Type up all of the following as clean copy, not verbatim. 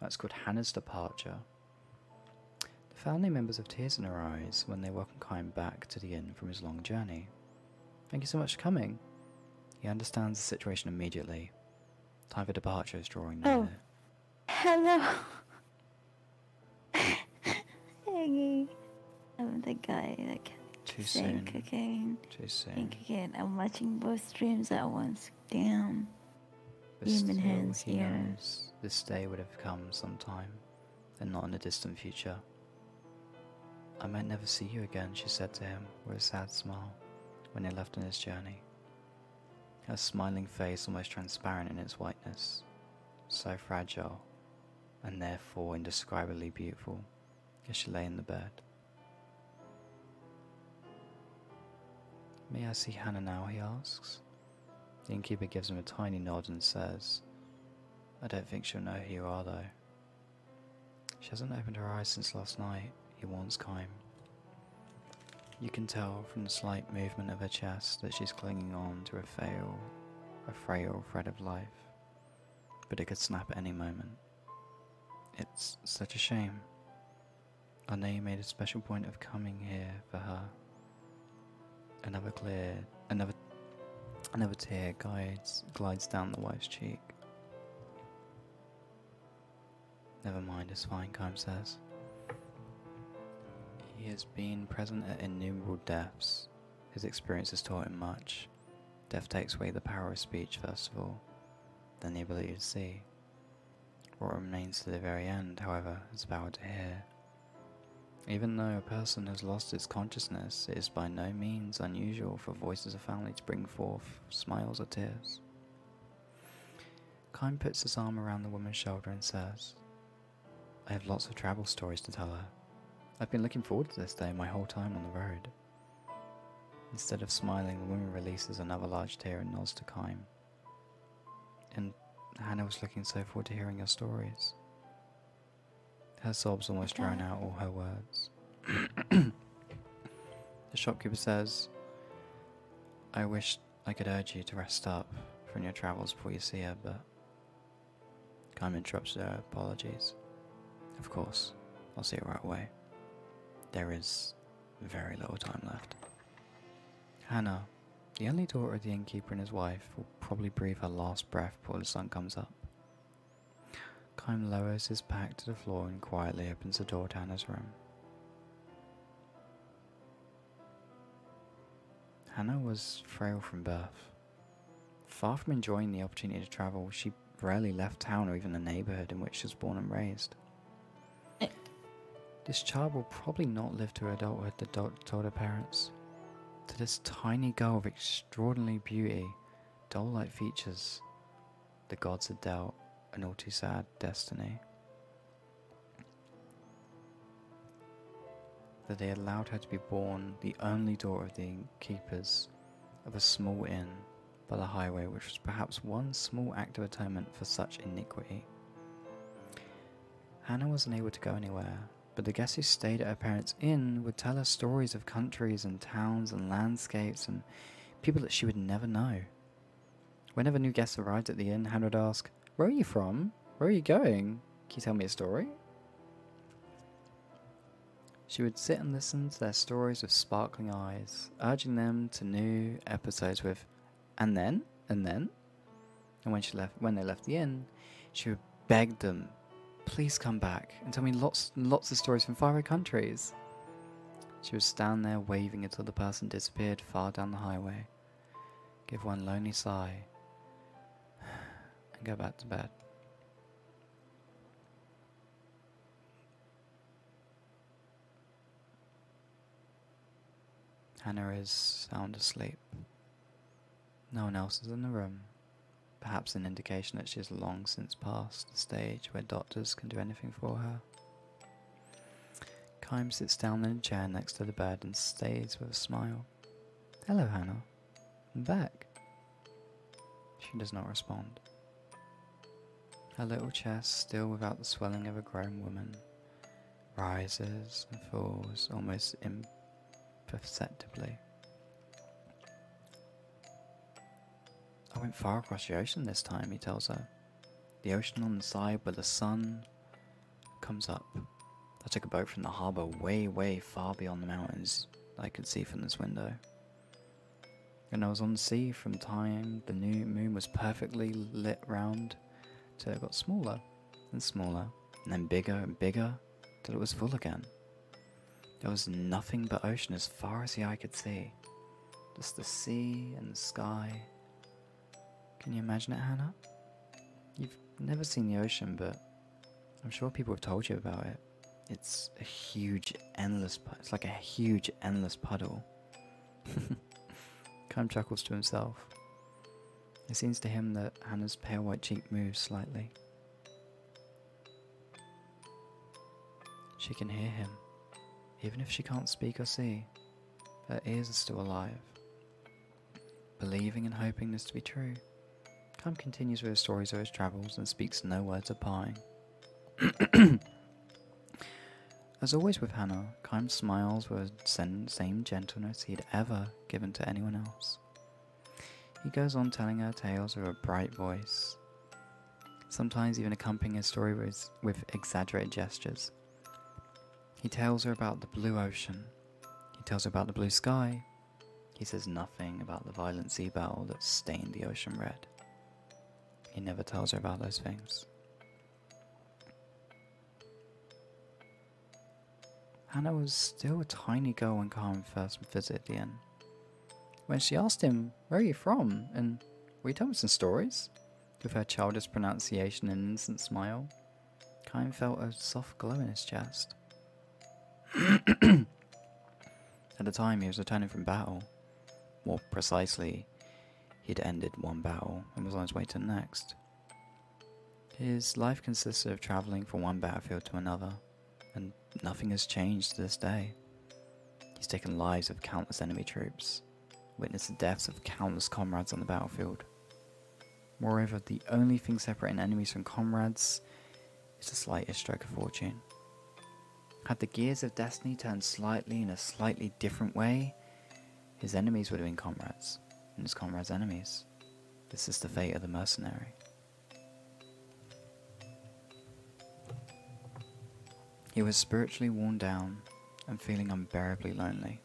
That's called Hanna's departure. The family members have tears in their eyes when they welcome Kime back to the inn from his long journey. Thank you so much for coming. He understands the situation immediately. Time for departure is drawing near. Oh, hello. Hey, I'm the guy that Too kept soon. saying cocaine. Too soon. And cocaine. I'm watching both streams at once. Damn. But Human still, hands he here. knows this day would have come sometime, and not in the distant future. I might never see you again, she said to him with a sad smile when they left on his journey. Her smiling face almost transparent in its whiteness, so fragile, and therefore indescribably beautiful, as she lay in the bed. May I see Hanna now, he asks. The innkeeper gives him a tiny nod and says, I don't think she'll know who you are though. She hasn't opened her eyes since last night, he warns Kime. You can tell from the slight movement of her chest that she's clinging on to a frail thread of life, but it could snap at any moment. It's such a shame. I know you made a special point of coming here for her. Another tear glides down the wife's cheek. Never mind, it's fine, Kime says. He has been present at innumerable deaths. His experience has taught him much. Death takes away the power of speech first of all, then the ability to see. What remains to the very end, however, is the power to hear. Even though a person has lost its consciousness, it is by no means unusual for voices of family to bring forth smiles or tears. Kime puts his arm around the woman's shoulder and says, I have lots of travel stories to tell her. I've been looking forward to this day my whole time on the road. Instead of smiling, the woman releases another large tear and nods to Kime. And Hanna was looking so forward to hearing your stories. Her sobs almost drown out all her words. The shopkeeper says, I wish I could urge you to rest up from your travels before you see her, but Kime interrupts her apologies. Of course, I'll see her right away. There is very little time left. Hanna, the only daughter of the innkeeper and his wife, will probably breathe her last breath before the sun comes up. Kime lowers his pack to the floor and quietly opens the door to Hanna's room. Hanna was frail from birth. Far from enjoying the opportunity to travel, she rarely left town or even the neighborhood in which she was born and raised. This child will probably not live to adulthood, the doctor told her parents. To this tiny girl of extraordinary beauty, doll-like features, the gods had dealt an all too sad destiny. That they allowed her to be born the only daughter of the innkeepers of a small inn by the highway, which was perhaps one small act of atonement for such iniquity. Hanna wasn't able to go anywhere, but the guests who stayed at her parents' inn would tell her stories of countries and towns and landscapes and people that she would never know. Whenever new guests arrived at the inn, Hanna would ask, Where are you from? Where are you going? Can you tell me a story? She would sit and listen to their stories with sparkling eyes, urging them to new episodes with, and then, and then. And when they left the inn, she would beg them, please come back and tell me lots and lots of stories from faraway countries. She would stand there waving until the person disappeared far down the highway, give one lonely sigh, and go back to bed. Hanna is sound asleep. No one else is in the room. Perhaps an indication that she has long since passed the stage where doctors can do anything for her. Kime sits down in a chair next to the bed and stays with a smile. Hello, Hanna. I'm back. She does not respond. Her little chest, still without the swelling of a grown woman, rises and falls almost imperceptibly. I went far across the ocean this time, he tells her. The ocean on the side where the sun comes up. I took a boat from the harbour way, way far beyond the mountains I could see from this window. And I was on the sea from the time the new moon was perfectly lit round till it got smaller and smaller, and then bigger and bigger till it was full again. There was nothing but ocean as far as the eye could see. Just the sea and the sky. Can you imagine it, Hannah? You've never seen the ocean, but I'm sure people have told you about it. It's a huge, endless, it's like a huge, endless puddle. Kime chuckles to himself. It seems to him that Hannah's pale white cheek moves slightly. She can hear him, even if she can't speak or see. Her ears are still alive. Believing and hoping this to be true, Kime continues with his stories of his travels and speaks no words of parting. As always with Hanna, Kime smiles with the same gentleness he'd ever given to anyone else. He goes on telling her tales with a bright voice, sometimes even accompanying his story with exaggerated gestures. He tells her about the blue ocean. He tells her about the blue sky. He says nothing about the violent sea battle that stained the ocean red. He never tells her about those things. Hanna was still a tiny girl when Kime first visited the inn. When she asked him, "Where are you from?" and "Will you tell me some stories?" with her childish pronunciation and innocent smile, Kime felt a soft glow in his chest. At the time, he was returning from battle. More precisely, he'd ended one battle and was on his way to the next. His life consisted of travelling from one battlefield to another, and nothing has changed to this day. He's taken lives of countless enemy troops, witnessed the deaths of countless comrades on the battlefield. Moreover, the only thing separating enemies from comrades is the slightest stroke of fortune. Had the gears of destiny turned slightly in a slightly different way, his enemies would have been comrades, and his comrades' enemies. This is the fate of the mercenary. He was spiritually worn down and feeling unbearably lonely.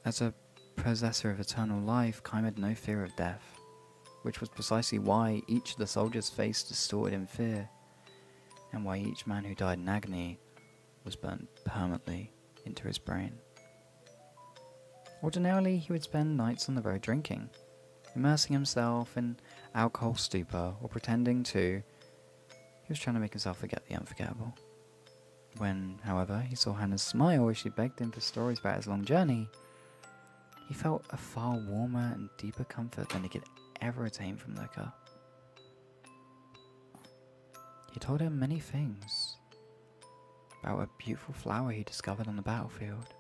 As a possessor of eternal life, Kime had no fear of death, which was precisely why each of the soldiers' face distorted in fear, and why each man who died in agony was burnt permanently into his brain. Ordinarily, he would spend nights on the road drinking, immersing himself in alcohol stupor or pretending to. He was trying to make himself forget the unforgettable. When, however, he saw Hannah's smile as she begged him for stories about his long journey, he felt a far warmer and deeper comfort than he could ever attain from liquor. He told her many things. About a beautiful flower he discovered on the battlefield.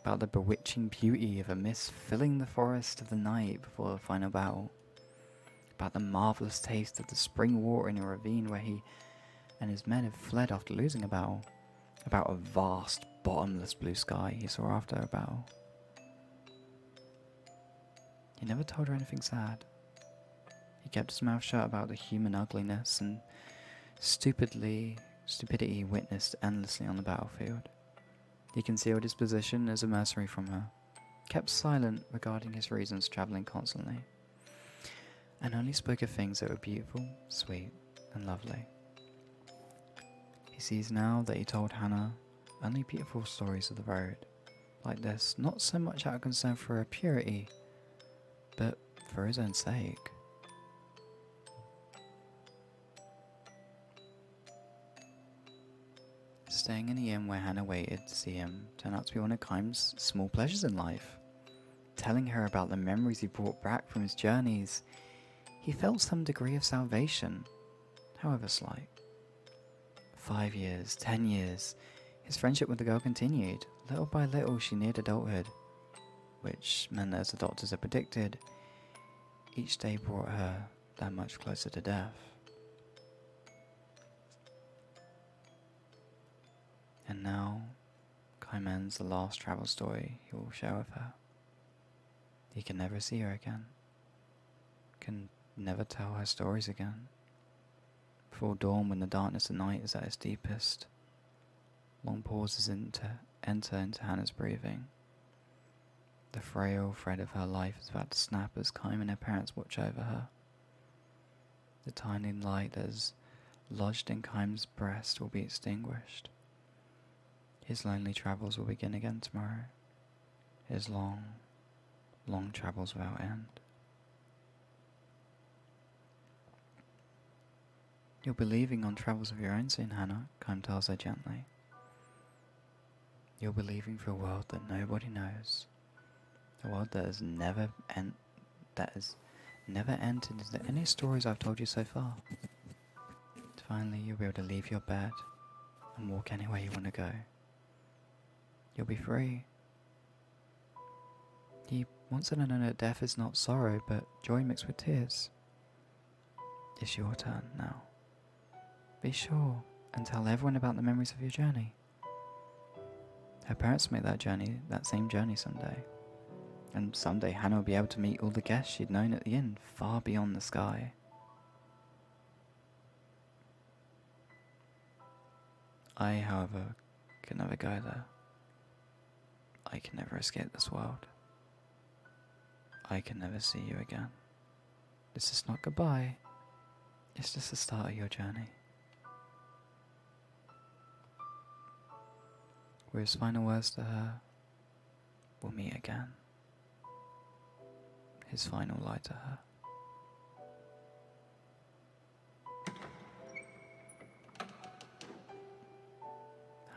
About the bewitching beauty of a mist filling the forest of the night before the final battle. About the marvellous taste of the spring water in a ravine where he and his men had fled after losing a battle. About a vast, bottomless blue sky he saw after a battle. He never told her anything sad. He kept his mouth shut about the human ugliness and stupidity he witnessed endlessly on the battlefield. He concealed his position as a mercenary from her, kept silent regarding his reasons travelling constantly, and only spoke of things that were beautiful, sweet, and lovely. He sees now that he told Hanna only beautiful stories of the road, like this, not so much out of concern for her purity, but for his own sake. Staying in the inn where Hanna waited to see him turned out to be one of Kime's small pleasures in life. Telling her about the memories he brought back from his journeys, he felt some degree of salvation, however slight. 5 years, 10 years, his friendship with the girl continued. Little by little she neared adulthood, which meant that, as the doctors had predicted, each day brought her that much closer to death. And now, Kime ends the last travel story he will share with her. He can never see her again, can never tell her stories again, Full dawn when the darkness of night is at its deepest. Long pauses enter into Hannah's breathing. The frail thread of her life is about to snap as Kym and her parents watch over her. The tiny light that is lodged in Kym's breast will be extinguished. His lonely travels will begin again tomorrow. His long, long travels without end. You'll be leaving on travels of your own soon, Hanna, Kym tells her gently. You'll be leaving for a world that nobody knows. A world that has never entered into any stories I've told you so far. Finally, you'll be able to leave your bed and walk anywhere you want to go. You'll be free. He wants her to know that death is not sorrow, but joy mixed with tears. It's your turn now. Be sure and tell everyone about the memories of your journey. Her parents made that same journey someday. And someday Hanna will be able to meet all the guests she'd known at the inn, far beyond the sky. I, however, can never go there. I can never escape this world. I can never see you again. This is not goodbye. It's just the start of your journey. With his final words to her, we'll meet again. His final lie to her.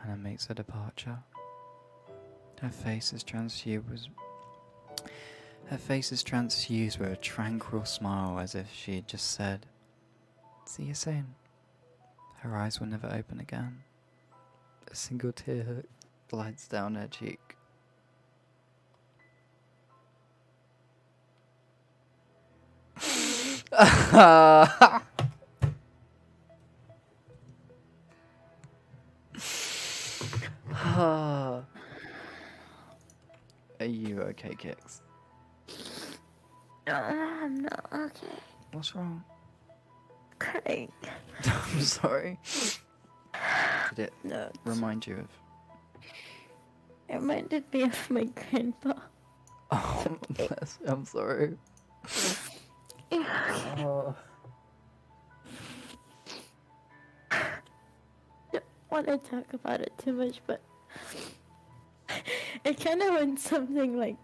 Hanna makes her departure. Her face is transfused with a tranquil smile, as if she had just said, "See you soon." Her eyes will never open again. A single tear glides down her cheek. Are you okay, Kix? I'm not okay. What's wrong? Crying. I'm sorry. Did it No. remind you of... It reminded me of my grandpa. Oh, I'm sorry. Yeah. Oh. Don't want to talk about it too much, but it kind of went something like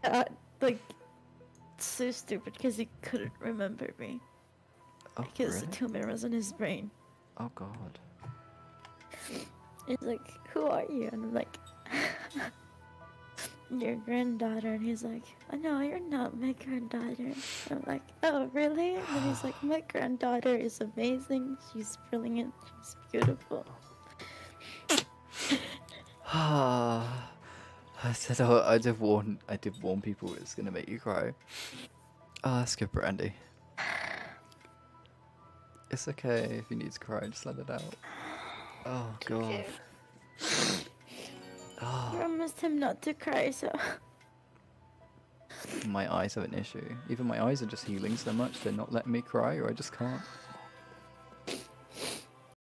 that. Like, so stupid because he couldn't remember me. Oh, Because really? the tumor was in his brain. Oh, God. He's like, "Who are you?" And I'm like, "Your granddaughter." And he's like, "Oh, no, you're not my granddaughter." And I'm like, "Oh, really?" And then he's like, "My granddaughter is amazing. She's brilliant. She's beautiful." I said, oh, I did warn people it's gonna make you cry. Oh, that's good, Brandy. It's okay if you need to cry, just let it out. Oh, God. I Oh, promised him not to cry, so... my eyes have an issue. Either my eyes are just healing so much they're not letting me cry, or I just can't.